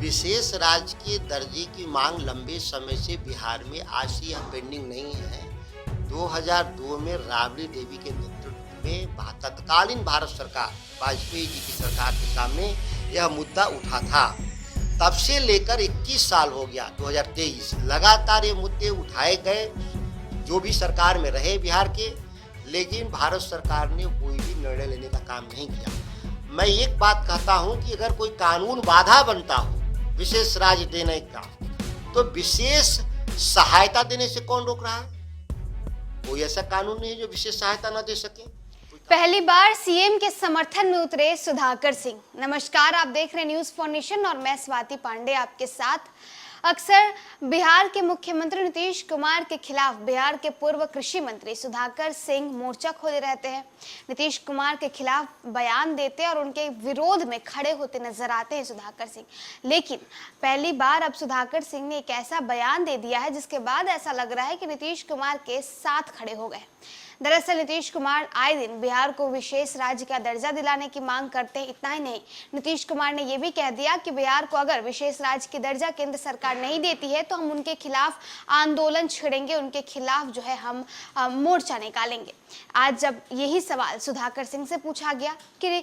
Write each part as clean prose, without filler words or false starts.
विशेष राज्य के दर्जे की मांग लंबे समय से बिहार में आज से यह पेंडिंग नहीं है। 2002 में राबड़ी देवी के नेतृत्व में तत्कालीन भारत सरकार वाजपेयी जी की सरकार के सामने यह मुद्दा उठा था। तब से लेकर 21 साल हो गया, 2023 लगातार ये मुद्दे उठाए गए, जो भी सरकार में रहे बिहार के, लेकिन भारत सरकार ने कोई भी निर्णय लेने का काम नहीं किया। मैं एक बात कहता हूं कि अगर कोई कानून बाधा बनता हो विशेष राज्य देने का, तो विशेष सहायता देने से कौन रोक रहा है? कोई ऐसा कानून नहीं है जो विशेष सहायता न दे सके। पहली बार सीएम के समर्थन में उतरे सुधाकर सिंह। नमस्कार, आप देख रहे हैं न्यूज़ फॉर नेशन और मैं स्वाति पांडे आपके साथ। अक्सर बिहार के मुख्यमंत्री नीतीश कुमार के खिलाफ बिहार के पूर्व कृषि मंत्री सुधाकर सिंह मोर्चा खोले रहते हैं। नीतीश कुमार के खिलाफ बयान देते और उनके विरोध में खड़े होते नजर आते हैं सुधाकर सिंह। लेकिन पहली बार अब सुधाकर सिंह ने एक ऐसा बयान दे दिया है जिसके बाद ऐसा लग रहा है कि नीतीश कुमार के साथ खड़े हो गए। दरअसल नीतीश कुमार आए दिन बिहार को विशेष राज्य का दर्जा दिलाने की मांग करते हैं। इतना ही नहीं, नीतीश कुमार ने यह भी कह दिया कि बिहार को अगर विशेष राज्य की दर्जा केंद्र सरकार नहीं देती है तो हम उनके खिलाफ आंदोलन छेड़ेंगे, उनके खिलाफ जो है हम मोर्चा निकालेंगे। आज जब यही सवाल सुधाकर सिंह से पूछा गया कि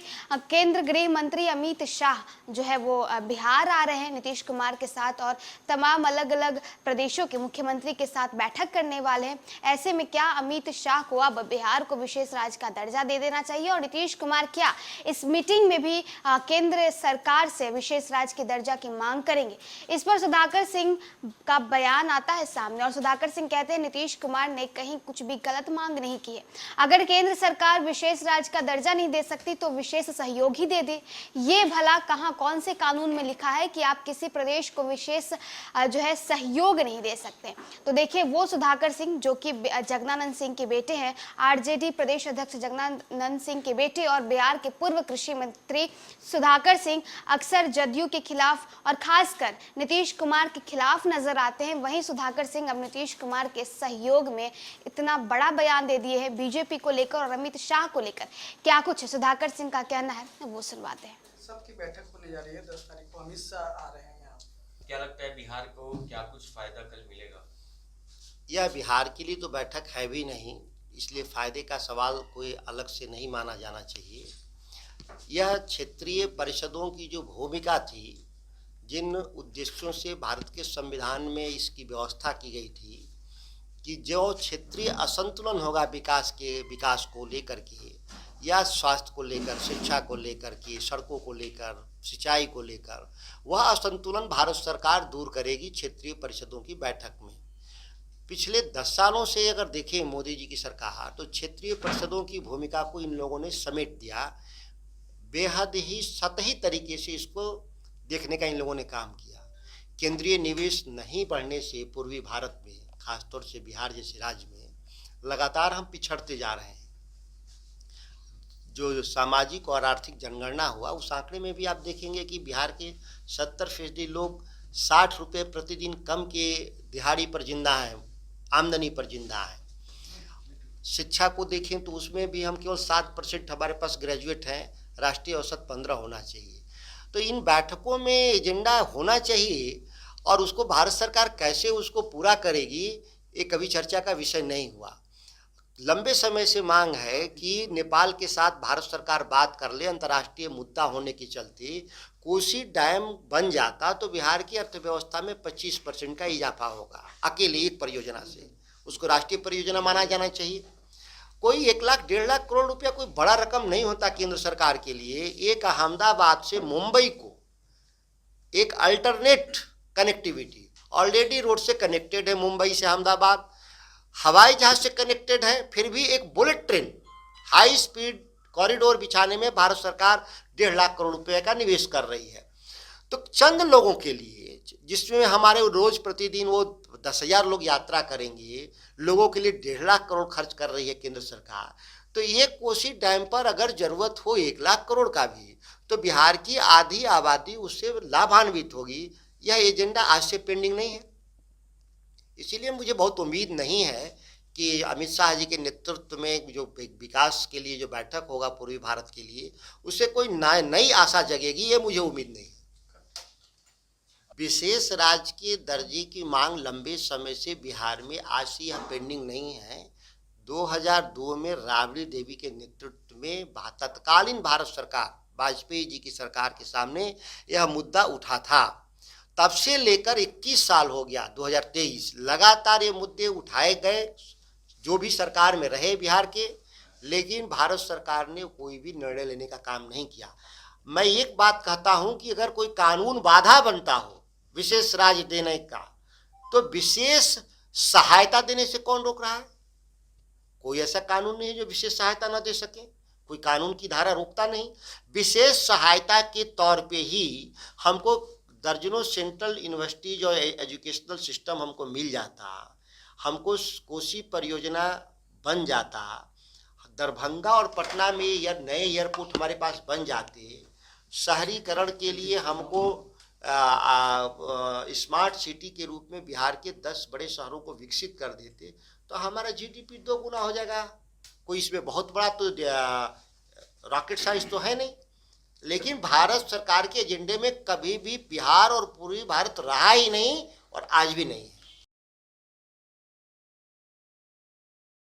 केंद्र गृह मंत्री अमित शाह जो है वो बिहार आ रहे हैं नीतीश कुमार के साथ और तमाम अलग अलग प्रदेशों के मुख्यमंत्री के साथ बैठक करने वाले हैं, ऐसे में क्या अमित शाह को अब बिहार को विशेष राज्य का दर्जा दे देना चाहिए और नीतीश कुमार क्या इस मीटिंग में भी केंद्र सरकार से विशेष राज्य के दर्जा की मांग करेंगे? इस पर सुधाकर सिंह का बयान आता है सामने और सुधाकर सिंह कहते हैं नीतीश कुमार ने कहीं कुछ भी गलत मांग नहीं की है। अगर केंद्र सरकार विशेष राज्य का दर्जा नहीं दे सकती तो विशेष सहयोग ही दे दे। ये भला कहां कौन से कानून में लिखा है कि आप किसी प्रदेश को विशेष जो है सहयोग नहीं दे सकते? तो देखिए, वो सुधाकर सिंह जो कि जगनानंद सिंह के बेटे हैं, आरजेडी प्रदेश अध्यक्ष जगनानंद सिंह के बेटे और बिहार के पूर्व कृषि मंत्री सुधाकर सिंह अक्सर जदयू के खिलाफ और खासकर नीतीश कुमार के खिलाफ नजर आते हैं। वहीं सुधाकर सिंह अब नीतीश कुमार के सहयोग में इतना बड़ा बयान दे दिए हैं बीजेपी को लेकर और अमित शाह को लेकर। क्या कुछ सुधाकर सिंह का कहना है वो सुनवाते हैं। सबकी बैठक होने जा रही है, 10 तारीख को अमित शाह आ रहे हैं यहाँ। क्या लगता है बिहार को क्या कुछ फायदा कल मिलेगा? यह बिहार के लिए तो बैठक है भी नहीं, इसलिए फायदे का सवाल कोई अलग से नहीं माना जाना चाहिए। यह क्षेत्रीय परिषदों की जो भूमिका थी, जिन उद्देश्यों से भारत के संविधान में इसकी व्यवस्था की गई थी कि जो क्षेत्रीय असंतुलन होगा विकास को लेकर के या स्वास्थ्य को लेकर, शिक्षा को लेकर के, सड़कों को लेकर, सिंचाई को लेकर, वह असंतुलन भारत सरकार दूर करेगी क्षेत्रीय परिषदों की बैठक में। पिछले 10 सालों से अगर देखें मोदी जी की सरकार, तो क्षेत्रीय परिषदों की भूमिका को इन लोगों ने समेट दिया। बेहद ही सतही तरीके से इसको देखने का इन लोगों ने काम किया। केंद्रीय निवेश नहीं बढ़ने से पूर्वी भारत में, खासतौर से बिहार जैसे राज्य में लगातार हम पिछड़ते जा रहे हैं। जो सामाजिक और आर्थिक जनगणना हुआ, उस आंकड़े में भी आप देखेंगे कि बिहार के 70% लोग 60 रुपये प्रतिदिन कम के दिहाड़ी पर जिंदा हैं, आमदनी पर जिंदा है। शिक्षा को देखें तो उसमें भी हम केवल 7% हमारे पास ग्रेजुएट हैं, राष्ट्रीय औसत 15 होना चाहिए। तो इन बैठकों में एजेंडा होना चाहिए और उसको भारत सरकार कैसे उसको पूरा करेगी, ये कभी चर्चा का विषय नहीं हुआ। लंबे समय से मांग है कि नेपाल के साथ भारत सरकार बात कर ले। अंतर्राष्ट्रीय मुद्दा होने के चलते कोसी डैम बन जाता तो बिहार की अर्थव्यवस्था में 25% का इजाफा होगा, अकेले एक परियोजना से। उसको राष्ट्रीय परियोजना माना जाना चाहिए। कोई 1 लाख 1.5 लाख करोड़ रुपया कोई बड़ा रकम नहीं होता केंद्र सरकार के लिए। एक अहमदाबाद से मुंबई को एक अल्टरनेट कनेक्टिविटी, ऑलरेडी रोड से कनेक्टेड है, मुंबई से अहमदाबाद हवाई जहाज से कनेक्टेड है, फिर भी एक bullet train high speed corridor बिछाने में भारत सरकार 1.5 लाख करोड़ रुपए का निवेश कर रही है। तो चंद लोगों के लिए, जिसमें हमारे रोज प्रतिदिन वो 10,000 लोग यात्रा करेंगे, लोगों के लिए 1.5 लाख करोड़ खर्च कर रही है केंद्र सरकार। तो ये कोसी डैम पर अगर जरूरत हो 1 लाख करोड़ का भी, तो बिहार की आधी आबादी उससे लाभान्वित होगी। यह एजेंडा आज से पेंडिंग नहीं है। इसीलिए मुझे बहुत उम्मीद नहीं है कि अमित शाह जी के नेतृत्व में जो विकास के लिए जो बैठक होगा पूर्वी भारत के लिए, उससे कोई नई आशा जगेगी, ये मुझे उम्मीद नहीं है। विशेष राज्य के दर्जे की मांग लंबे समय से बिहार में आज से यह पेंडिंग नहीं है। 2002 में राबड़ी देवी के नेतृत्व में तत्कालीन भारत सरकार, वाजपेयी जी की सरकार के सामने यह मुद्दा उठा था। तब से लेकर 21 साल हो गया, 2023 लगातार ये मुद्दे उठाए गए, जो भी सरकार में रहे बिहार के, लेकिन भारत सरकार ने कोई भी निर्णय लेने का काम नहीं किया। मैं एक बात कहता हूं कि अगर कोई कानून बाधा बनता हो विशेष राज्य देने का, तो विशेष सहायता देने से कौन रोक रहा है? कोई ऐसा कानून नहीं है जो विशेष सहायता न दे सके, कोई कानून की धारा रोकता नहीं। विशेष सहायता के तौर पे ही हमको दर्जनों सेंट्रल यूनिवर्सिटीज और एजुकेशनल सिस्टम हमको मिल जाता, हमको कोसी परियोजना बन जाता, दरभंगा और पटना में नए एयरपोर्ट हमारे पास बन जाते, शहरीकरण के लिए हमको स्मार्ट सिटी के रूप में बिहार के 10 बड़े शहरों को विकसित कर देते, तो हमारा जीडीपी 2 गुना हो जाएगा। कोई इसमें बहुत बड़ा तो रॉकेट साइंस तो है नहीं, लेकिन भारत सरकार के एजेंडे में कभी भी बिहार और पूर्वी भारत रहा ही नहीं और आज भी नहीं है।